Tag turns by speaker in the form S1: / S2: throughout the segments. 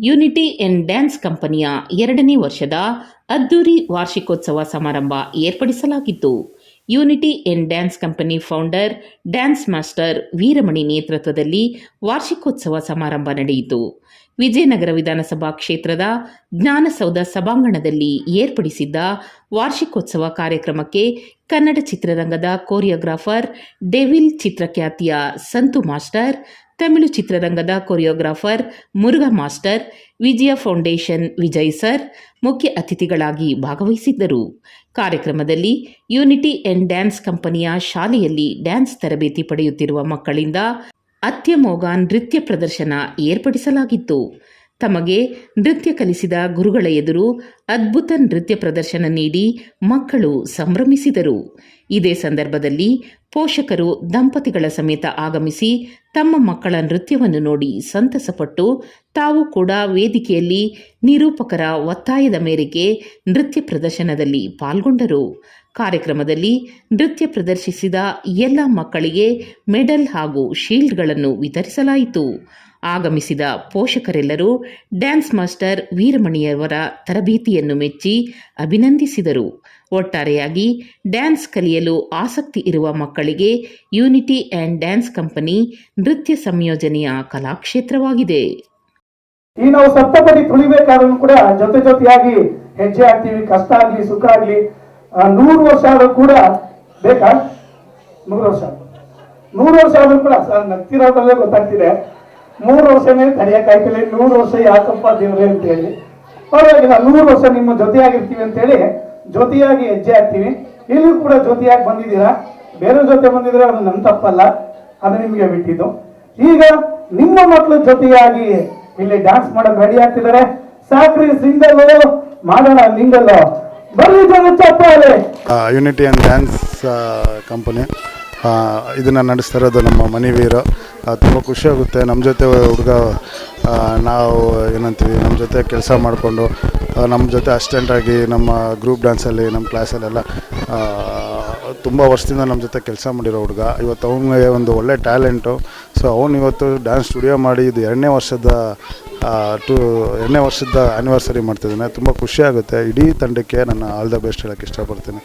S1: Unity in dance ಕಂಪನಿಯ 2ನೇ ವರ್ಷದ ಅದ್ದೂರಿ ವಾರ್ಷಿಕೋತ್ಸವ ಸಮಾರಂಭ ಏರ್ಪಡಿಸಲಾಗಿತ್ತು. Unity in dance company founder dance master Veeramani ನೇತೃತ್ವದಲ್ಲಿ ವಾರ್ಷಿಕೋತ್ಸವ ಸಮಾರಂಭ ನಡೆಯಿತು. ವಿಜಯನಗರ ವಿಧಾನಸಭಾ ಕ್ಷೇತ್ರದ ಜ್ಞಾನಸೌಧ ಸಭಾಂಗಣದಲ್ಲಿ ಏರ್ಪಡಿಸಿದ್ದ ವಾರ್ಷಿಕೋತ್ಸವ ಕಾರ್ಯಕ್ರಮಕ್ಕೆ ಕನ್ನಡ ಚಿತ್ರರಂಗದ ಕೊರಿಯೋಗ್ರಾಫರ್ ಡೆವಿಲ್ ಚಿತ್ರಖ್ಯಾತಿಯ ಸಂತು ಮಾಸ್ಟರ್, ತಮಿಳು ಚಿತ್ರರಂಗದ choreographer Murugha master, Vijaya foundation Vijay sir ಮುಖ್ಯ ಅತಿಥಿಗಳಾಗಿ ಭಾಗವಹಿಸಿದ್ದರು. ಕಾರ್ಯಕ್ರಮದಲ್ಲಿ ಯುನಿಟಿ ಇನ್ ಡ್ಯಾನ್ಸ್ ಕಂಪನಿಯ ಶಾಲೆಯಲ್ಲಿ ಡ್ಯಾನ್ಸ್ ತರಬೇತಿ ಪಡೆಯುತ್ತಿರುವ ಮಕ್ಕಳಿಂದ ಅತ್ಯಮೋಘ ನೃತ್ಯ ಪ್ರದರ್ಶನ ಏರ್ಪಡಿಸಲಾಗಿತ್ತು. ತಮಗೆ ನೃತ್ಯ ಕಲಿಸಿದ ಗುರುಗಳ ಎದುರು ಅದ್ಭುತ ನೃತ್ಯ ಪ್ರದರ್ಶನ ನೀಡಿ ಮಕ್ಕಳು ಸಂಭ್ರಮಿಸಿದರು. ಇದೇ ಸಂದರ್ಭದಲ್ಲಿ ಪೋಷಕರು ದಂಪತಿಗಳ ಸಮೇತ ಆಗಮಿಸಿ ತಮ್ಮ ಮಕ್ಕಳ ನೃತ್ಯವನ್ನು ನೋಡಿ ಸಂತಸಪಟ್ಟು ತಾವು ಕೂಡ ವೇದಿಕೆಯಲ್ಲಿ ನಿರೂಪಕರ ಒತ್ತಾಯದ ಮೇರೆಗೆ ನೃತ್ಯ ಪ್ರದರ್ಶನದಲ್ಲಿ ಪಾಲ್ಗೊಂಡರು. ಕಾರ್ಯಕ್ರಮದಲ್ಲಿ ನೃತ್ಯ ಪ್ರದರ್ಶಿಸಿದ ಎಲ್ಲ ಮಕ್ಕಳಿಗೆ ಮೆಡಲ್ ಹಾಗೂ ಶೀಲ್ಡ್ಗಳನ್ನು ವಿತರಿಸಲಾಯಿತು. ಆಗಮಿಸಿದ ಪೋಷಕರೆಲ್ಲರೂ ಡ್ಯಾನ್ಸ್ ಮಾಸ್ಟರ್ ವೀರಮಣಿಯವರ ತರಬೇತಿಯನ್ನು ಮೆಚ್ಚಿ ಅಭಿನಂದಿಸಿದರು. ಒಟ್ಟಾರೆಯಾಗಿ ಡ್ಯಾನ್ಸ್ ಕಲಿಯಲು ಆಸಕ್ತಿ ಇರುವ ಮಕ್ಕಳಿಗೆ ಯುನಿಟಿ ಆ್ಯಂಡ್ ಡ್ಯಾನ್ಸ್ ಕಂಪನಿ ನೃತ್ಯ ಸಂಯೋಜನೆಯ ಕಲಾಕ್ಷೇತ್ರವಾಗಿದೆ.
S2: ಈ ನಾವು ಸಪ್ತಪದಿ ತುಳಿಬೇಕಾದ್ರೂ ಕೂಡ ಜೊತೆಯಾಗಿ ಹೆಜ್ಜೆ ಆಗ್ತೀವಿ. ಕಷ್ಟ ಆಗ್ಲಿ ಸುಖ ಆಗ್ಲಿ 100 ವರ್ಷ ಆದ್ರೂ ಕೂಡ ಬೇಕಾ 100 ವರ್ಷ ಆದ್ರೂ ಕೂಡ ನಗ್ತಿರೋದ್ರಲ್ಲೇ ಗೊತ್ತಾಗ್ತಿದೆ. 3 ವರ್ಷನೇ ತಡೆಯಕ್ಕಾಯ್ತಿಲ್ಲ. 100 ವರ್ಷ ಯಾಕಪ್ಪ ದೇವ್ರೆ ಅಂತ ಹೇಳಿ ಪರವಾಗಿಲ್ಲ, 100 ವರ್ಷ ನಿಮ್ಮ ಜೊತೆಯಾಗಿರ್ತೀವಿ ಅಂತ ಹೇಳಿ ಜೊತೆಯಾಗಿ ಹೆಜ್ಜೆ ಆಗ್ತೀವಿ. ಇಲ್ಲಿ ಕೂಡ ಜೊತೆಯಾಗಿ ಬಂದಿದ್ದೀರಾ. ಬೇರೆ ಜೊತೆ ಬಂದಿದ್ರೆ ಅದು ನನ್ನ ತಪ್ಪಲ್ಲ, ಅದು ನಿಮ್ಗೆ ಬಿಟ್ಟಿದ್ದು. ಈಗ ನಿಮ್ಮ ಮಕ್ಕಳು ಜೊತೆಯಾಗಿ ಇಲ್ಲಿ ಡ್ಯಾನ್ಸ್ ಮಾಡೋದು ರೆಡಿ ಆಗ್ತಿದ್ದಾರೆ. ಸಾಕ್ರಿ, ಸಿಂಗಲ್ ಮಾಡೋಣ ಲಿಂಗಲ್. ಬರ್ರಿ ಜನ ಚಪ್ಪಾಳೆ.
S3: ಯುನಿಟಿ ಆ್ಯಂಡ್ ಡ್ಯಾನ್ಸ್ ಕಂಪನಿ ಇದನ್ನು ನಡೆಸ್ತಾ ಇರೋದು ನಮ್ಮ ಮನಿವೀರು. ತುಂಬ ಖುಷಿಯಾಗುತ್ತೆ. ನಮ್ಮ ಜೊತೆ ಹುಡುಗ ನಾವು ಏನಂತೀವಿ, ನಮ್ಮ ಜೊತೆ ಕೆಲಸ ಮಾಡಿಕೊಂಡು ನಮ್ಮ ಜೊತೆ ಅಸಿಸ್ಟೆಂಟಾಗಿ ನಮ್ಮ ಗ್ರೂಪ್ ಡ್ಯಾನ್ಸಲ್ಲಿ ನಮ್ಮ ಕ್ಲಾಸಲ್ಲೆಲ್ಲ ತುಂಬ ವರ್ಷದಿಂದ ನಮ್ಮ ಜೊತೆ ಕೆಲಸ ಮಾಡಿರೋ ಹುಡುಗ. ಇವತ್ತು ಅವನಿಗೆ ಒಂದು ಒಳ್ಳೆ ಟ್ಯಾಲೆಂಟು. ಸೊ ಅವನು ಇವತ್ತು ಡ್ಯಾನ್ಸ್ ಸ್ಟುಡಿಯೋ ಮಾಡಿ ಇದು 2ನೇ ವರ್ಷದ ಆ್ಯನಿವರ್ಸರಿ ಮಾಡ್ತಿದ್ದಾನೆ. ತುಂಬ ಖುಷಿಯಾಗುತ್ತೆ. ಇಡೀ ತಂಡಕ್ಕೆ ನನ್ನ ಆಲ್ ದ ಬೆಸ್ಟ್ ಹೇಳೋಕ್ಕೆ ಇಷ್ಟಪಡ್ತೀನಿ.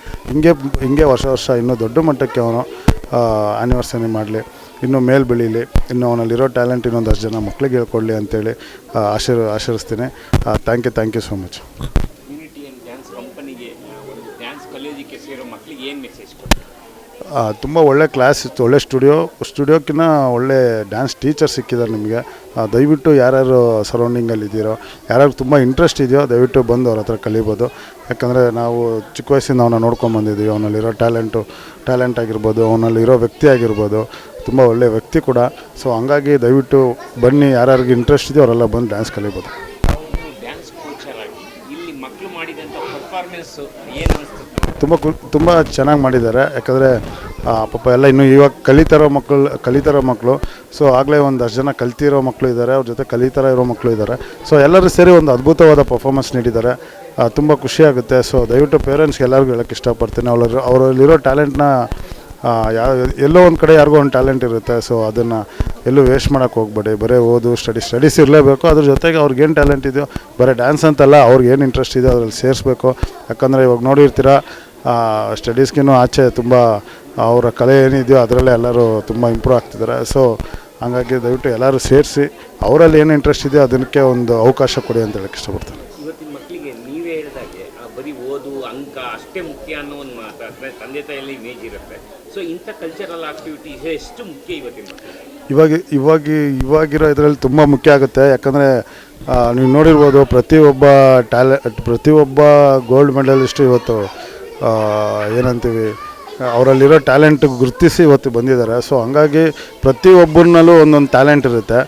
S3: ಹಿಂಗೆ ವರ್ಷ ಇನ್ನೂ ದೊಡ್ಡ ಮಟ್ಟಕ್ಕೆ ಅವನು ಆ್ಯನಿವರ್ಸರಿ ಮಾಡಲಿ, ಇನ್ನೂ ಮೇಲೆ ಬೆಳೀಲಿ, ಇನ್ನು ಅವನಲ್ಲಿರೋ ಟ್ಯಾಲೆಂಟ್ ಇನ್ನೊಂದಷ್ಟು ಜನ ಮಕ್ಕಳಿಗೆ ಹೇಳ್ಕೊಡ್ಲಿ ಅಂತೇಳಿ ಆಶೀರ್ಸ್ತೀನಿ. Thank you so much.
S4: Unity and dance ಕಂಪನಿಗೆ ಒಂದು ಡ್ಯಾನ್ಸ್ ಕಲಿಯೋದಕ್ಕೆ ಸೇರೋ ಮಕ್ಕಳಿಗೆ ಏನು ಮೆಸೇಜ್?
S3: ತುಂಬ ಒಳ್ಳೆ ಕ್ಲಾಸ್ ಇತ್ತು, ಒಳ್ಳೆ ಸ್ಟುಡಿಯೋಕ್ಕಿಂತ ಒಳ್ಳೆ ಡ್ಯಾನ್ಸ್ ಟೀಚರ್ ಸಿಕ್ಕಿದ್ದಾರೆ ನಿಮಗೆ. ದಯವಿಟ್ಟು ಯಾರ್ಯಾರು ಸರೌಂಡಿಂಗಲ್ಲಿದ್ದೀರೋ, ಯಾರ್ಯಾರು ತುಂಬ ಇಂಟ್ರೆಸ್ಟ್ ಇದೆಯೋ ದಯವಿಟ್ಟು ಬಂದು ಅವ್ರ ಹತ್ರ ಕಲಿಬೋದು. ಯಾಕಂದರೆ ನಾವು ಚಿಕ್ಕ ವಯಸ್ಸಿಂದ ಅವನ್ನ ನೋಡ್ಕೊಂಬಂದಿದ್ದೀವಿ. ಅವನಲ್ಲಿರೋ ಟ್ಯಾಲೆಂಟ್ ಆಗಿರ್ಬೋದು, ಅವನಲ್ಲಿರೋ ವ್ಯಕ್ತಿ ಆಗಿರ್ಬೋದು, ತುಂಬ ಒಳ್ಳೆಯ ವ್ಯಕ್ತಿ ಕೂಡ. ಸೊ ಹಂಗಾಗಿ ದಯವಿಟ್ಟು ಬನ್ನಿ, ಯಾರ್ಯಾರಿಗೆ ಇಂಟ್ರೆಸ್ಟ್ ಇದೆಯೋ ಅವರೆಲ್ಲ ಬಂದು ಡ್ಯಾನ್ಸ್ ಕಲಿಬೋದು.
S4: ಡ್ಯಾನ್ಸ್ ಕೋಚರ್ ಆಗಿ ಇಲ್ಲಿ ಮಕ್ಕಳು ಮಾಡಿದಂಥ ಪರ್ಫಾರ್ಮೆನ್ಸ್ ಏನು ಅನಿಸ್ತದೆ?
S3: ತುಂಬ ಚೆನ್ನಾಗಿ ಮಾಡಿದ್ದಾರೆ. ಯಾಕಂದರೆ ಪಾಪ ಎಲ್ಲ ಇನ್ನೂ ಇವಾಗ ಕಲಿತಾರೋ ಮಕ್ಕಳು. ಸೊ ಆಗಲೇ ಒಂದಷ್ಟು ಜನ ಕಲ್ತಿರೋ ಮಕ್ಕಳು ಇದ್ದಾರೆ, ಅವ್ರ ಜೊತೆ ಕಲಿತಾರ ಇರೋ ಮಕ್ಕಳು ಇದ್ದಾರೆ. ಸೊ ಎಲ್ಲರೂ ಸೇರಿ ಒಂದು ಅದ್ಭುತವಾದ ಪರ್ಫಾರ್ಮೆನ್ಸ್ ನೀಡಿದ್ದಾರೆ. ತುಂಬ ಖುಷಿಯಾಗುತ್ತೆ. ಸೊ ದಯವಿಟ್ಟು ಪೇರೆಂಟ್ಸ್ಗೆ ಎಲ್ಲರಿಗೂ ಹೇಳೋಕ್ಕೆ ಇಷ್ಟಪಡ್ತೀನಿ, ಅವರಲ್ಲಿರೋ ಟ್ಯಾಲೆಂಟ್ನ ಎಲ್ಲೋ ಒಂದು ಕಡೆ ಯಾರಿಗೋ ಒಂದು ಟ್ಯಾಲೆಂಟ್ ಇರುತ್ತೆ. ಸೊ ಅದನ್ನು ಎಲ್ಲೂ ವೇಸ್ಟ್ ಮಾಡೋಕ್ಕೆ ಹೋಗ್ಬೇಡಿ. ಬರೀ ಓದು ಸ್ಟಡೀಸ್ ಇರಲೇಬೇಕು. ಅದ್ರ ಜೊತೆಗೆ ಅವ್ರಿಗೇನು ಟ್ಯಾಲೆಂಟ್ ಇದೆಯೋ, ಬರೀ ಡ್ಯಾನ್ಸ್ ಅಂತಲ್ಲ, ಅವ್ರಿಗೇನು ಇಂಟ್ರೆಸ್ಟ್ ಇದೆಯೋ ಅದರಲ್ಲಿ ಸೇರಿಸ್ಬೇಕು. ಯಾಕಂದರೆ ಇವಾಗ ನೋಡಿರ್ತೀರ, ಸ್ಟಡೀಸ್ಗಿನ್ನೂ ಆಚೆ ತುಂಬ ಅವರ ಕಲೆ ಏನಿದೆಯೋ ಅದರಲ್ಲೇ ಎಲ್ಲರೂ ತುಂಬ ಇಂಪ್ರೂವ್ ಆಗ್ತಿದ್ದಾರೆ. ಸೊ ಹಾಗಾಗಿ ದಯವಿಟ್ಟು ಎಲ್ಲರೂ ಸೇರಿಸಿ ಅವರಲ್ಲಿ ಏನು ಇಂಟ್ರೆಸ್ಟ್ ಇದೆಯೋ ಅದಕ್ಕೆ ಒಂದು ಅವಕಾಶ ಕೊಡಿ ಅಂತ ಹೇಳಕ್ಕೆ ಇಷ್ಟಪಡ್ತೀನಿ.
S4: ಇವತ್ತಿನ ಮಕ್ಕಳಿಗೆ ನೀವೇ ಹೇಳಿದಾಗೆ ಬರೀ ಓದು ಅಂಕ ಅಷ್ಟೇ ಮುಖ್ಯ ಅನ್ನೋ ಒಂದು ಮಾತು ತಂದೆ ತಾಯಿಯಲ್ಲಿ ಇಮೇಜ್ ಇರುತ್ತೆ. ಸೊ ಇಂಥ ಕಲ್ಚರಲ್ ಆಕ್ಟಿವಿಟೀಸ್ ಎಷ್ಟು ಮುಖ್ಯ ಇವತ್ತಿನ ಮಕ್ಕಳಿಗೆ?
S3: ಇವಾಗಿರೋ ಇದರಲ್ಲಿ ತುಂಬ ಮುಖ್ಯ ಆಗುತ್ತೆ. ಯಾಕಂದರೆ ನೀವು ನೋಡಿರ್ಬೋದು, ಪ್ರತಿಯೊಬ್ಬ ಗೋಲ್ಡ್ ಮೆಡಲಿಸ್ಟು ಇವತ್ತು ಏನಂತೀವಿ, ಅವರಲ್ಲಿರೋ ಟ್ಯಾಲೆಂಟ್ ಗುರುತಿಸಿ ಇವತ್ತು ಬಂದಿದ್ದಾರೆ. ಸೊ ಹಂಗಾಗಿ ಪ್ರತಿಯೊಬ್ಬರಲ್ಲೂ ಒಂದೊಂದು ಟ್ಯಾಲೆಂಟ್ ಇರುತ್ತೆ.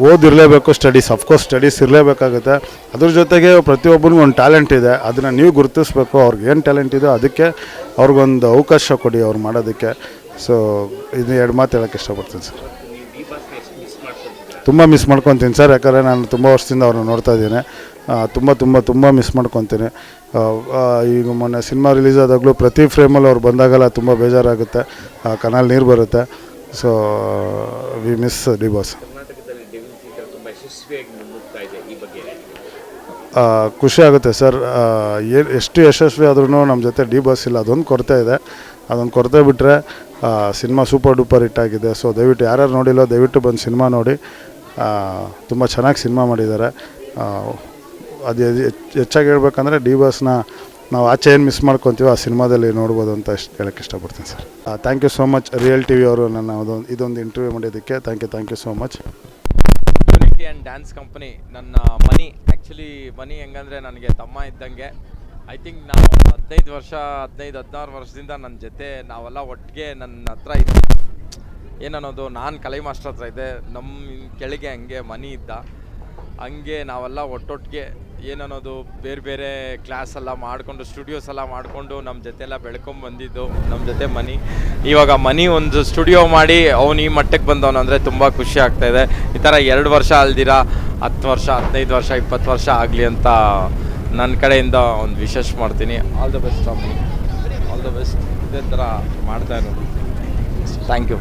S3: ಓದಿರಲೇಬೇಕು, ಸ್ಟಡೀಸ್ ಇರಲೇಬೇಕಾಗುತ್ತೆ. ಅದ್ರ ಜೊತೆಗೆ ಪ್ರತಿಯೊಬ್ಬರಿಗೂ ಒಂದು ಟ್ಯಾಲೆಂಟ್ ಇದೆ, ಅದನ್ನು ನೀವು ಗುರುತಿಸ್ಬೇಕು. ಅವ್ರಿಗೇನು ಟ್ಯಾಲೆಂಟ್ ಇದೆಯೋ ಅದಕ್ಕೆ ಅವ್ರಿಗೊಂದು ಅವಕಾಶ ಕೊಡಿ ಅವ್ರು ಮಾಡೋದಕ್ಕೆ. ಸೊ ಇದು 2 ಮಾತು ಹೇಳೋಕ್ಕೆ ಇಷ್ಟಪಡ್ತೀನಿ ಸರ್. ತುಂಬ ಮಿಸ್ ಮಾಡ್ಕೊತೀನಿ ಸರ್. ಯಾಕಂದರೆ ನಾನು ತುಂಬ ವರ್ಷದಿಂದ ಅವ್ರನ್ನ ನೋಡ್ತಾ ಇದ್ದೀನಿ. ತುಂಬ ಮಿಸ್ ಮಾಡ್ಕೊತೀನಿ. ಈಗ ಮೊನ್ನೆ ಸಿನಿಮಾ ರಿಲೀಸ್ ಆದಾಗಲೂ ಪ್ರತಿ ಫ್ರೇಮಲ್ಲಿ ಅವ್ರು ಬಂದಾಗೆಲ್ಲ ತುಂಬ ಬೇಜಾರಾಗುತ್ತೆ, ಕಣ್ಣಲ್ಲಿ ನೀರು ಬರುತ್ತೆ. So we miss D boss.
S4: ಕರ್ನಾಟಕದಲ್ಲಿ ಡೆವಿಲ್ ಥಿಯೇಟರ್ ತುಂಬ ಯಶಸ್ವಿಯಾಗಿ ಮುನ್ನುಗ್ತಾ ಇದೆ. ಈ
S3: ಖುಷಿ ಆಗುತ್ತೆ ಸರ್. ಎಷ್ಟು ಯಶಸ್ವಿ ಆದ್ರೂ ನಮ್ಮ ಜೊತೆ ಡಿ ಬಾಸ್ ಇಲ್ಲ, ಅದೊಂದು ಕೊರತೆ ಇದೆ. ಅದೊಂದು ಕೊರತೆ ಬಿಟ್ಟರೆ ಸಿನಿಮಾ ಸೂಪರ್ ಡೂಪರ್ ಹಿಟ್ ಆಗಿದೆ. ಸೊ ದಯವಿಟ್ಟು ಯಾರ್ಯಾರು ನೋಡಿಲ್ಲೋ ದಯವಿಟ್ಟು ಬಂದು ಸಿನಿಮಾ ನೋಡಿ. ತುಂಬ ಚೆನ್ನಾಗಿ ಸಿನಿಮಾ ಮಾಡಿದ್ದಾರೆ. ಅದು ಹೆಚ್ಚಾಗಿ ಹೇಳ್ಬೇಕಂದ್ರೆ ಡಿ ಬಾಸ್ನ ನಾವು ಆಚೆ ಏನು ಮಿಸ್ ಮಾಡ್ಕೊತೀವೋ ಆ ಸಿನಿಮಾದಲ್ಲಿ ನೋಡ್ಬೋದು ಅಂತ ಹೇಳೋಕ್ಕೆ ಇಷ್ಟಪಡ್ತೀನಿ sir. Thank you so much real T V ಅವರು ನನ್ನ ಇದೊಂದು ಇಂಟರ್ವ್ಯೂ ಮಾಡಿದ್ದಕ್ಕೆ thank you so much.
S5: Unity and dance company ನನ್ನ ಮನಿ. ಆ್ಯಕ್ಚುಲಿ ಮನಿ ಹೆಂಗಂದರೆ ನನಗೆ ತಮ್ಮ ಇದ್ದಂಗೆ. ಐ ಥಿಂಕ್ ನಾವು 15-16 ವರ್ಷದಿಂದ ನನ್ನ ಜೊತೆ ನಾವೆಲ್ಲ ಒಟ್ಟಿಗೆ ನನ್ನ ಹತ್ರ ಇದ್ದು ಏನನ್ನೋದು, ನಾನು ಕಲೈ ಮಾಸ್ಟರ್ ಹತ್ರ ಇದ್ದೆ, ನಮ್ಮ ಕೆಳಗೆ ಹಂಗೆ ಮನಿ ಇದ್ದ, ಹಂಗೆ ನಾವೆಲ್ಲ ಒಟ್ಟೊಟ್ಟಿಗೆ ಏನನ್ನೋದು ಬೇರೆ ಬೇರೆ ಕ್ಲಾಸ್ ಎಲ್ಲ ಮಾಡಿಕೊಂಡು ಸ್ಟುಡಿಯೋಸ್ ಎಲ್ಲ ಮಾಡಿಕೊಂಡು ನಮ್ಮ ಜೊತೆ ಎಲ್ಲ ಬೆಳ್ಕೊಂಬಂದಿದ್ದು ನಮ್ಮ ಜೊತೆ ಮನಿ. ಇವಾಗ ಮನಿ ಒಂದು ಸ್ಟುಡಿಯೋ ಮಾಡಿ ಅವ್ನು ಈ ಮಟ್ಟಕ್ಕೆ ಬಂದವನು ಅಂದರೆ ತುಂಬ ಖುಷಿ ಆಗ್ತಾಯಿದೆ. ಈ ಥರ 2 ವರ್ಷ ಅಲ್ದಿರ 10 ವರ್ಷ 15 ವರ್ಷ 20 ವರ್ಷ ಆಗಲಿ ಅಂತ ನನ್ನ ಕಡೆಯಿಂದ ಒಂದು ವಿಶೇಷ ಮಾಡ್ತೀನಿ. All the best money, all the best. ಇದೇ ಥರ ಮಾಡ್ತಾ ಇರೋದು. Thank you.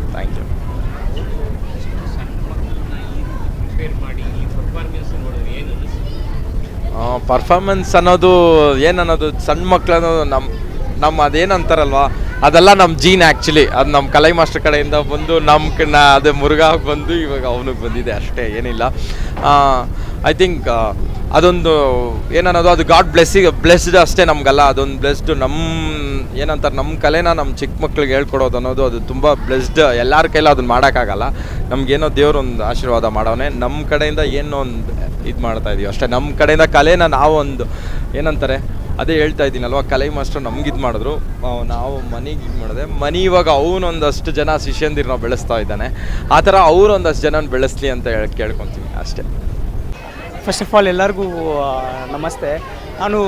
S5: ಪರ್ಫಾರ್ಮೆನ್ಸ್ ಅನ್ನೋದು ಏನನ್ನೋದು ಸಣ್ಣ ಮಕ್ಕಳನ್ನು ನಮ್ಮ ಅದೇನಂತಾರಲ್ವ ಅದೆಲ್ಲ ನಮ್ಮ ಜೀನ್. ಆ್ಯಕ್ಚುಲಿ ಅದು ನಮ್ಮ ಕಲೈ ಮಾಸ್ಟರ್ ಕಡೆಯಿಂದ ಬಂದು ನಮ್ಮ ಅದೇ ಮುರುಘಾ ಬಂದು ಇವಾಗ ಅವನಿಗೆ ಬಂದಿದೆ ಅಷ್ಟೇ, ಏನಿಲ್ಲ. ಐ ಥಿಂಕ್ ಅದೊಂದು ಏನನ್ನೋದು ಅದು ಗಾಡ್ ಬ್ಲೆಸ್ಡ್ ಅಷ್ಟೇ ನಮಗಲ್ಲ. ಅದೊಂದು ಬ್ಲೆಸ್ಡ್ ಏನಂತಾರೆ ನಮ್ಮ ಕಲೆನ ನಮ್ಮ ಚಿಕ್ಕ ಮಕ್ಳಿಗೆ ಹೇಳ್ಕೊಡೋದು ಅನ್ನೋದು ಅದು ತುಂಬ ಬ್ಲೆಸ್ಡ್. ಎಲ್ಲರ ಕೈಲ ಅದನ್ನ ಮಾಡೋಕ್ಕಾಗಲ್ಲ. ನಮಗೇನೋ ದೇವ್ರೊಂದು ಆಶೀರ್ವಾದ ಮಾಡೋನೆ. ನಮ್ಮ ಕಡೆಯಿಂದ ಏನೋ ಒಂದು ಇದು ಮಾಡ್ತಾಯಿದ್ದೀವಿ ಅಷ್ಟೇ. ನಮ್ಮ ಕಡೆಯಿಂದ ಕಲೆನ ನಾವೊಂದು ಏನಂತಾರೆ ಅದೇ ಹೇಳ್ತಾ ಇದ್ದೀನಲ್ವ, ಕಲೈ ಮಾಸ್ಟರ್ ನಮ್ಗೆ ಇದು ಮಾಡಿದ್ರು, ನಾವು ಮನಿಗೆ ಇದು ಮಾಡಿದೆ. ಮನಿ ಇವಾಗ ಅವನೊಂದಷ್ಟು ಜನ ಶಿಷ್ಯಂದಿರು ನಾವು ಬೆಳೆಸ್ತಾ ಇದ್ದಾನೆ. ಆ ಥರ ಅವರೊಂದಷ್ಟು ಜನ ಬೆಳೆಸಲಿ ಅಂತ ಕೇಳ್ಕೊತೀವಿ ಅಷ್ಟೇ.
S6: ಫಸ್ಟ್ ಆಫ್ ಆಲ್ ಎಲ್ಲರಿಗೂ ನಮಸ್ತೆ. ನಾನು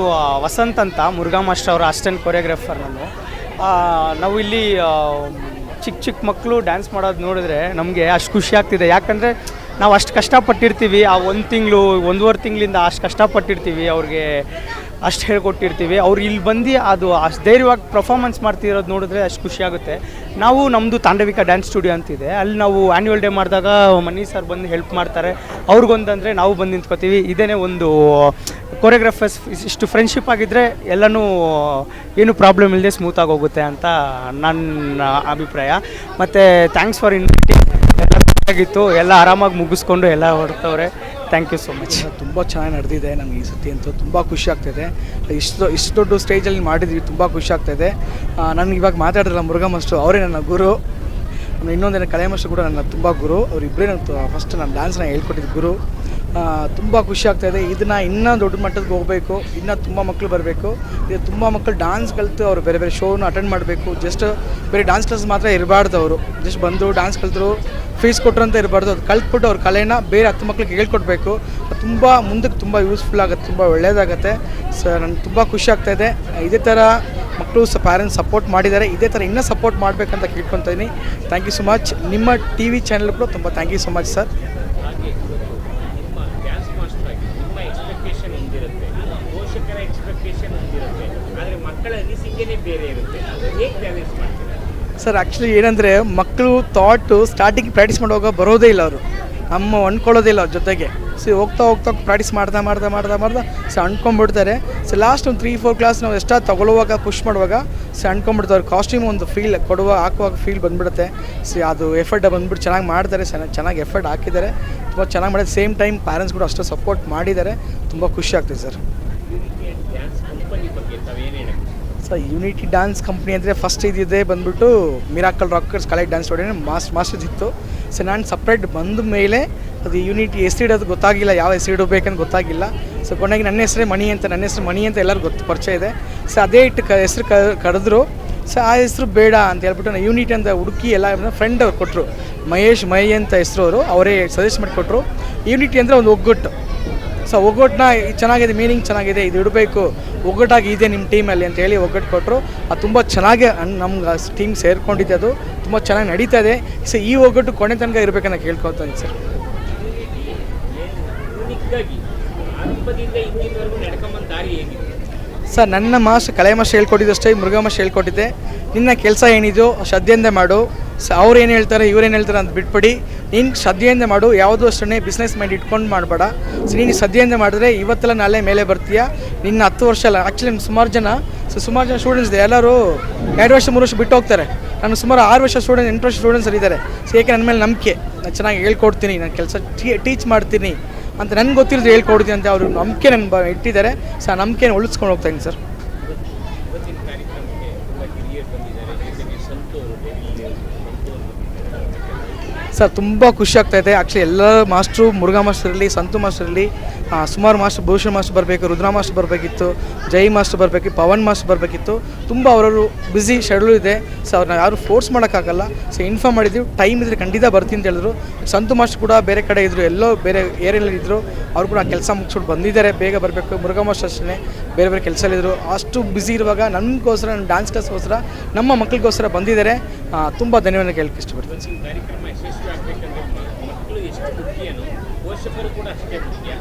S6: ವಸಂತ್ ಅಂತ, ಮುರುಘಾ ಮಾಸ್ಟರ್ ಅವರ ಅಸಿಸ್ಟೆಂಟ್ ಕೊರಿಯೋಗ್ರಾಫರ್ ನಾನು. ನಾವು ಇಲ್ಲಿ ಚಿಕ್ಕ ಮಕ್ಕಳು ಡ್ಯಾನ್ಸ್ ಮಾಡೋದು ನೋಡಿದ್ರೆ ನಮಗೆ ಅಷ್ಟು ಖುಷಿ ಆಗ್ತಿದೆ. ಯಾಕಂದರೆ ನಾವು ಅಷ್ಟು ಕಷ್ಟಪಟ್ಟಿರ್ತೀವಿ. ಆ 1 ತಿಂಗಳು 1.5 ತಿಂಗಳಿಂದ ಅಷ್ಟು ಕಷ್ಟಪಟ್ಟಿರ್ತೀವಿ, ಅವ್ರಿಗೆ ಅಷ್ಟು ಹೇಳ್ಕೊಟ್ಟಿರ್ತೀವಿ. ಅವ್ರು ಇಲ್ಲಿ ಬಂದು ಅದು ಅಷ್ಟು ಧೈರ್ಯವಾಗಿ ಪರ್ಫಾರ್ಮೆನ್ಸ್ ಮಾಡ್ತಿರೋದು ನೋಡಿದ್ರೆ ಅಷ್ಟು ಖುಷಿ ಆಗುತ್ತೆ. ನಾವು ನಮ್ಮದು ತಾಂಡವಿಕ ಡ್ಯಾನ್ಸ್ ಸ್ಟುಡಿಯೋ ಅಂತಿದೆ, ಅಲ್ಲಿ ನಾವು ಆ್ಯನ್ಯುವಲ್ ಡೇ ಮಾಡಿದಾಗ ಮನಿ ಸರ್ ಬಂದು ಹೆಲ್ಪ್ ಮಾಡ್ತಾರೆ. ಅವ್ರಿಗೊಂದಂದರೆ ನಾವು ಬಂದು ನಿಂತ್ಕೋತೀವಿ. ಇದೇ ಒಂದು ಕೊರಿಯೋಗ್ರಾಫರ್ಸ್ ಇಷ್ಟು ಫ್ರೆಂಡ್ಶಿಪ್ ಆಗಿದ್ದರೆ ಎಲ್ಲನೂ ಏನು ಪ್ರಾಬ್ಲಮ್ ಇಲ್ಲದೆ ಸ್ಮೂತಾಗಿ ಹೋಗುತ್ತೆ ಅಂತ ನನ್ನ ಅಭಿಪ್ರಾಯ. ಮತ್ತು ಥ್ಯಾಂಕ್ಸ್ ಫಾರ್ ಇನ್ವೈಟಿಂಗ್. ಎಲ್ಲ ಆಗಿತ್ತು, ಎಲ್ಲ ಆರಾಮಾಗಿ ಮುಗಿಸ್ಕೊಂಡು ಎಲ್ಲ ಹೊರತವ್ರೆ. Thank you so much.
S7: ತುಂಬ ಚೆನ್ನಾಗಿ ನಡೆದಿದೆ ನಮಗೆ ಈ ಸತಿ ಅಂತೂ. ತುಂಬ ಖುಷಿ ಆಗ್ತಾಯಿದೆ. ಇಷ್ಟು ದೊಡ್ಡ ಸ್ಟೇಜಲ್ಲಿ ಮಾಡಿದ್ವಿ, ತುಂಬ ಖುಷಿ ಆಗ್ತಾಯಿದೆ. ನನಗೆ ಇವಾಗ ಮಾತಾಡಿದ್ರಲ್ಲ ಮುರುಘಾ ಮಾಸ್ಟರ್, ಅವರೇ ನನ್ನ ಗುರು. ಇನ್ನೊಂದೇನು ಕಲೈ ಮಾಸ್ಟರ್ ಕೂಡ ನನ್ನ ತುಂಬ ಗುರು. ಅವರಿಬ್ಬರೇ ನನ್ನ ಫಸ್ಟ್ ನಾನು ಡ್ಯಾನ್ಸ್ನ ಹೇಳ್ಕೊಟ್ಟಿದ್ದು ಗುರು. ತುಂಬ ಖುಷಿ ಆಗ್ತಾಯಿದೆ. ಇದನ್ನು ಇನ್ನೂ ದೊಡ್ಡ ಮಟ್ಟಕ್ಕೆ ಹೋಗಬೇಕು, ಇನ್ನೂ ತುಂಬ ಮಕ್ಕಳು ಬರಬೇಕು. ಇದು ತುಂಬ ಮಕ್ಕಳು ಡ್ಯಾನ್ಸ್ ಕಲಿತು ಅವರು ಬೇರೆ ಬೇರೆ ಶೋನ ಅಟೆಂಡ್ ಮಾಡಬೇಕು. ಜಸ್ಟ್ ಬೇರೆ ಡ್ಯಾನ್ಸ್ ಕ್ಲಾಸ್ ಮಾತ್ರ ಇರಬಾರ್ದು. ಅವರು ಜಸ್ಟ್ ಬಂದು ಡ್ಯಾನ್ಸ್ ಕಲಿತರು ಫೀಸ್ ಕೊಟ್ಟರು ಅಂತ ಇರಬಾರ್ದು. ಅದು ಕಲ್ತ್ಬಿಟ್ಟು ಅವ್ರ ಕಲೆನ ಬೇರೆ 10 ಮಕ್ಳಿಗೆ ಹೇಳ್ಕೊಡ್ಬೇಕು. ತುಂಬ ಮುಂದಕ್ಕೆ ತುಂಬ ಯೂಸ್ಫುಲ್ ಆಗುತ್ತೆ, ತುಂಬ ಒಳ್ಳೆಯದಾಗತ್ತೆ. ಸೊ ನನಗೆ ತುಂಬ ಖುಷಿ ಆಗ್ತಾಯಿದೆ. ಇದೇ ಥರ ಮಕ್ಕಳು ಪ್ಯಾರೆಂಟ್ಸ್ ಸಪೋರ್ಟ್ ಮಾಡಿದ್ದಾರೆ, ಇದೇ ಥರ ಇನ್ನೂ ಸಪೋರ್ಟ್ ಮಾಡಬೇಕಂತ ಕೇಳ್ಕೊತಾ ಇದ್ದೀನಿ. Thank you so much. ನಿಮ್ಮ TV ಚಾನಲ್ ಕೂಡ ತುಂಬ thank you so much sir. Sir actually ಏನಂದರೆ ಮಕ್ಕಳು ಥಾಟು ಸ್ಟಾರ್ಟಿಂಗ್ ಪ್ರಾಕ್ಟೀಸ್ ಮಾಡುವಾಗ ಬರೋದೇ ಇಲ್ಲ. ಅವರು ನಮ್ಮ ಅಂದ್ಕೊಳ್ಳೋದೇ ಇಲ್ಲ ಅವ್ರ ಜೊತೆಗೆ. ಸೊ ಹೋಗ್ತಾ ಪ್ರಾಕ್ಟೀಸ್ ಮಾಡ್ತಾ ಸೊ ಅಂದ್ಕೊಂಡ್ಬಿಡ್ತಾರೆ. ಸೊ ಲಾಸ್ಟ್ ಒಂದು 3-4 ಕ್ಲಾಸ್ ನಾವು ಎಷ್ಟಾದ್ರು ತಗೊಳ್ಳುವಾಗ ಪುಷ್ ಮಾಡುವಾಗ ಸೊ ಅಂದ್ಕೊಂಡ್ಬಿಡ್ತಾರೆ. ಕಾಸ್ಟ್ಯೂಮ್ ಒಂದು ಫೀಲ್ ಹಾಕುವಾಗ ಫೀಲ್ ಬಂದುಬಿಡುತ್ತೆ. ಸೊ ಅದು ಎಫರ್ಟ್ ಬಂದುಬಿಟ್ಟು ಚೆನ್ನಾಗಿ ಮಾಡ್ತಾರೆ, ಚೆನ್ನಾಗಿ ಎಫರ್ಟ್ ಹಾಕಿದ್ದಾರೆ, ತುಂಬ ಚೆನ್ನಾಗಿ ಮಾಡಿದೆ. ಸೇಮ್ ಟೈಮ್ ಪ್ಯಾರೆಂಟ್ಸ್ ಕೂಡ ಅಷ್ಟೇ ಸಪೋರ್ಟ್ ಮಾಡಿದ್ದಾರೆ. ತುಂಬ ಖುಷಿ ಆಗ್ತದೆ sir. Sir unity dance company ಅಂದರೆ ಫಸ್ಟ್ ಇದ್ದಿದ್ದೇ ಬಂದುಬಿಟ್ಟು ಮಿರಾಕಲ್ ರಾಕರ್ಸ್ ಕಲೈ ಡ್ಯಾನ್ಸ್ ಸ್ಟುಡಿಯೋ ಮಾಸ್ಟರ್ಸ್ ಇತ್ತು. ಸೊ ನಾನು ಸಪ್ರೇಟ್ ಬಂದ ಮೇಲೆ ಅದು ಯೂನಿಟಿ ಹೆಸರಿಡೋದು ಗೊತ್ತಾಗಿಲ್ಲ, ಯಾವ ಹೆಸರಿಡಬೇಕಂತ ಗೊತ್ತಾಗಿಲ್ಲ. ಸೊ ಕೊನೆಗೆ ನನ್ನ ಹೆಸರು ಮಣಿ ಅಂತ ಎಲ್ಲರಿಗೂ ಪರಿಚಯ ಇದೆ. ಸೊ ಅದೇ ಇಟ್ಟು ಹೆಸರು ಕರೆದ್ರು. ಸೊ ಆ ಹೆಸರು ಬೇಡ ಅಂತ ಹೇಳ್ಬಿಟ್ಟು ನಾನು ಯೂನಿಟಿ ಅಂತ ಹುಡುಕಿ ಎಲ್ಲ ಫ್ರೆಂಡ್ ಅವ್ರು ಕೊಟ್ಟರು, ಮೈ ಅಂತ ಹೆಸರು ಅವರೇ ಸಜೆಸ್ಟ್ ಮಾಡಿಕೊಟ್ರು. ಯೂನಿಟಿ ಅಂದರೆ ಒಂದು ಒಗ್ಗಟ್ಟು. ಸೊ ಒಗ್ಗಟ್ಟನ್ನ ಚೆನ್ನಾಗಿದೆ, ಮೀನಿಂಗ್ ಚೆನ್ನಾಗಿದೆ, ಇದು ಇಡಬೇಕು, ಒಗ್ಗಟ್ಟಾಗಿ ಇದೆ ನಿಮ್ಮ ಟೀಮಲ್ಲಿ ಅಂತ ಹೇಳಿ ಒಗ್ಗಟ್ಟು ಕೊಟ್ಟರು. ಅದು ತುಂಬ ಚೆನ್ನಾಗಿ ನಮ್ಗೆ ಟೀಮ್ ಸೇರ್ಕೊಂಡಿದೆ, ಅದು ತುಂಬ ಚೆನ್ನಾಗಿ ನಡೀತಾ ಇದೆ. ಸೊ ಈ ಒಗ್ಗಟ್ಟು ಕೊನೆ ತನಕ ಇರಬೇಕಂತ ಕೇಳ್ಕೊತೀನಿ ಸರ್. ಸರ್ ನನ್ನ ಮಾಸ್ಟರ್ ಕಲೆ ಮಾಸ್ಟರ್ ಹೇಳ್ಕೊಟ್ಟಿದ್ದಷ್ಟೇ ಮುರುಘಾ ಮಾಸ್ಟರ್ ಹೇಳ್ಕೊಟ್ಟಿದ್ದೆ, ನಿನ್ನ ಕೆಲಸ ಏನಿದೆಯೋ ಶ್ರದ್ಧೆಯಿಂದ ಮಾಡು, ಅವ್ರು ಏನು ಹೇಳ್ತಾರೆ ಇವ್ರೇನು ಹೇಳ್ತಾರೆ ಅಂತ ಬಿಟ್ಬಿಡಿ, ನೀನು ಶ್ರದ್ಧೆಯಿಂದ ಮಾಡು, ಯಾವುದೂ ಅಷ್ಟೇ ಬಿಸ್ನೆಸ್ ಮೈಂಡ್ ಇಟ್ಕೊಂಡು ಮಾಡಬೇಡ. ಸೊ ನೀನು ಶ್ರದ್ಧೆಯಿಂದ ಮಾಡಿದ್ರೆ ಇವತ್ತೆಲ್ಲ ನಾಳೆ ಮೇಲೆ ಬರ್ತೀಯ. ನಿನ್ನ 10 ವರ್ಷ ಅಲ್ಲ, ಆ್ಯಕ್ಚುಲಿ ಸುಮಾರು ಜನ ಸ್ಟೂಡೆಂಟ್ಸ್ ಇದೆ, ಎಲ್ಲರೂ 2 ವರ್ಷ 3 ವರ್ಷ ಬಿಟ್ಟು ಹೋಗ್ತಾರೆ. ನಾನು ಸುಮಾರು 6 ವರ್ಷ ಸ್ಟೂಡೆಂಟ್ 8 ವರ್ಷ ಸ್ಟೂಡೆಂಟ್ಸ್ ಇದ್ದಾರೆ. ಸೊ ಏಕೆ ನನ್ನ ಮೇಲೆ ನಂಬಿಕೆ, ನಾನು ಚೆನ್ನಾಗಿ ಹೇಳ್ಕೊಡ್ತೀನಿ, ನಾನು ಕೆಲಸ ಟೀಚ್ ಮಾಡ್ತೀನಿ ಅಂತ ನನಗೆ ಗೊತ್ತಿರೋದು ಹೇಳ್ಕೊಡ್ತೀನಿ ಅಂತ ಅವರು ನಂಬಿಕೆ ನನ್ನ ಇಟ್ಟಿದ್ದಾರೆ. ಸೊ ಆ ನಂಬಿಕೆನ ಉಳಿಸ್ಕೊಂಡು ಹೋಗ್ತಾಯಿದ್ದೀನಿ ಸರ್. ಸರ್ ತುಂಬ ಖುಷಿ ಆಗ್ತಾಯಿದೆ. ಆ್ಯಕ್ಚುಲಿ ಎಲ್ಲ ಮಾಸ್ಟ್ರು, ಮುರುಘಾ ಮಾಸ್ಟರ್ ಇರಲಿ, ಸಂತು ಮಾಸ್ಟರ್ ಇರಲಿ, ಸುಮಾರು ಮಾಸ್ಟರ್, ಭೂಷಣ್ ಮಾಸ್ಟರ್ ಬರಬೇಕು, ರುದ್ರ ಮಾಸ್ಟರ್ ಬರಬೇಕಿತ್ತು, ಜೈ ಮಾಸ್ಟರ್ ಬರಬೇಕು, ಪವನ್ ಮಾಸ್ಟರ್ ಬರಬೇಕಿತ್ತು. ತುಂಬ ಅವರವರು ಬ್ಯುಸಿ ಶೆಡ್ಯೂಲ್ ಇದೆ. ಸೊ ಅವ್ರನ್ನ ಯಾರು ಫೋರ್ಸ್ ಮಾಡೋಕ್ಕಾಗಲ್ಲ. ಸೊ ಇನ್ಫಾರ್ಮ್ ಮಾಡಿದ್ದೀವಿ, ಟೈಮ್ ಇದ್ದರೆ ಖಂಡಿತ ಬರ್ತೀನಿ ಅಂತ ಹೇಳಿದ್ರು. ಸಂತು ಮಾಸ್ಟರ್ ಕೂಡ ಬೇರೆ ಕಡೆ ಇದ್ದರು, ಎಲ್ಲೋ ಬೇರೆ ಏರಿಯಲ್ಲಿ ಇದ್ದರು, ಅವ್ರು ಕೂಡ ಕೆಲಸ ಮುಗಿಸ್ಬಿಟ್ಟು ಬಂದಿದ್ದಾರೆ, ಬೇಗ ಬರಬೇಕು. ಮುರುಘಾ ಮಾಸ್ಟರ್ ಅಷ್ಟೇ ಬೇರೆ ಬೇರೆ ಕೆಲಸದಲ್ಲಿದ್ದರು. ಅಷ್ಟು ಬ್ಯುಸಿ ಇರುವಾಗ ನನಗೋಸ್ಕರ, ನನ್ನ ಡ್ಯಾನ್ಸ್ ಕ್ಲಾಸ್ಗೋಸ್ಕರ, ನಮ್ಮ ಮಕ್ಕಳಿಗೋಸ್ಕರ ಬಂದಿದ್ದಾರೆ. ತುಂಬ ಧನ್ಯವಾದ ಕೇಳಕ್ಕೆ ಇಷ್ಟಪಡ್ತೀನಿ.
S4: ಕಾರ್ಯಕ್ರಮ ಯಶಸ್ವಿ ಆಗಬೇಕಂದ್ರೆ ಮಕ್ಕಳು ಎಷ್ಟು ಮುಖ್ಯನೋ ಪೋಷಕರು ಕೂಡ ಅಷ್ಟೇ ಮುಖ್ಯ.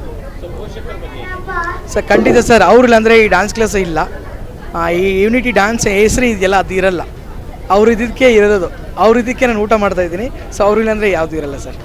S4: ಸೊ ಪೋಷಕರ ಬಗ್ಗೆ
S7: ಸರ್ ಖಂಡಿತ ಸರ್, ಅವ್ರಿಲ್ಲ ಅಂದರೆ ಈ ಡ್ಯಾನ್ಸ್ ಕ್ಲಾಸ್ ಇಲ್ಲ, ಈ ಯೂನಿಟಿ ಡ್ಯಾನ್ಸ್ ಹೆಸರು ಇದೆಯಲ್ಲ ಅದು ಇರಲ್ಲ. ಅವ್ರು ಇದಕ್ಕೆ ಇರೋದು, ಅವ್ರು ಇದಕ್ಕೆ ನಾನು ಊಟ ಮಾಡ್ತಾಯಿದ್ದೀನಿ. ಸೊ ಅವ್ರಿಲ್ಲ ಅಂದರೆ ಯಾವುದೂ ಇರಲ್ಲ ಸರ್.